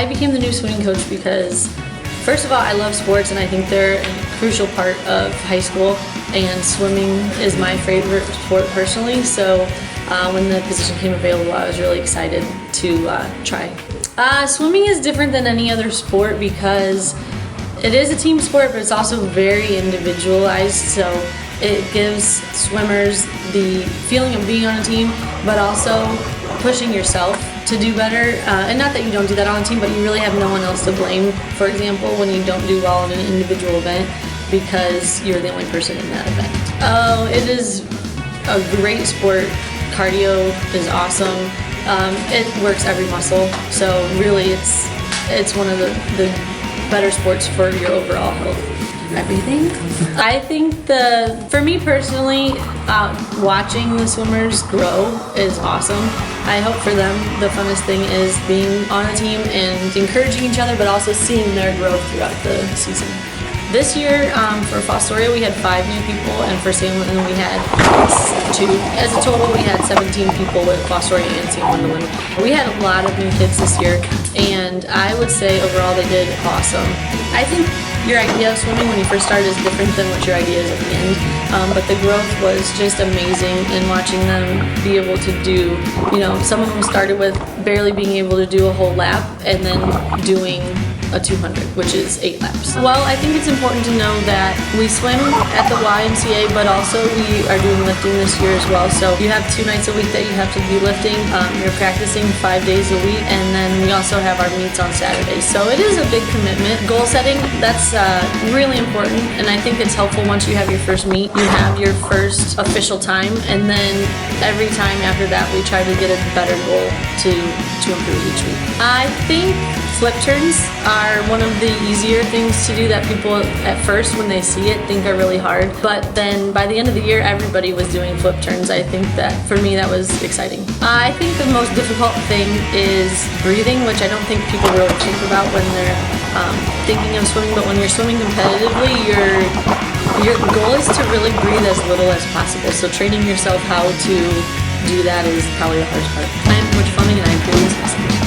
I became the new swimming coach because, first of all, I love sports and I think they're a crucial part of high school, and swimming is my favorite sport personally, so when the position came available, I was really excited to try. Swimming is different than any other sport because it is a team sport, but it's also very individualized, so it gives swimmers the feeling of being on a team, but also pushing yourself to do better. And not that you don't do that on a team, but you really have no one else to blame, for example, when you don't do well in an individual event because you're the only person in that event. Oh, it is a great sport. Cardio is awesome. It works every muscle, so really it's one of the better sports for your overall health. Everything? I think for me personally, watching the swimmers grow is awesome. I hope for them the funnest thing is being on a team and encouraging each other, but also seeing their growth throughout the season. This year, for F.O.R, we had 5 new people, and for San Juan we had 2. As a total, we had 17 people with F.O.R and San Juan. We had a lot of new kids this year, and I would say overall they did awesome. I think your idea of swimming when you first started is different than what your idea is at the end, but the growth was just amazing in watching them be able to do, some of them started with barely being able to do a whole lap and then doing a 200, which is 8 laps. Well, I think it's important to know that we swim at the YMCA, but also we are doing lifting this year as well. So you have 2 nights a week that you have to be lifting. You're practicing 5 days a week, and then we also have our meets on Saturdays. So it is a big commitment. Goal setting, that's really important, and I think it's helpful once you have your first meet, you have your first official time, and then every time after that we try to get a better goal to improve each week. I think flip turns are one of the easier things to do that people at first when they see it think are really hard, but then by the end of the year everybody was doing flip turns. I think that for me that was exciting. I think the most difficult thing is breathing, which I don't think people really think about when they're thinking of swimming, but when you're swimming competitively, your goal is to really breathe as little as possible, so training yourself how to do that is probably the hardest part. I am Coach Fleming and I am doing this.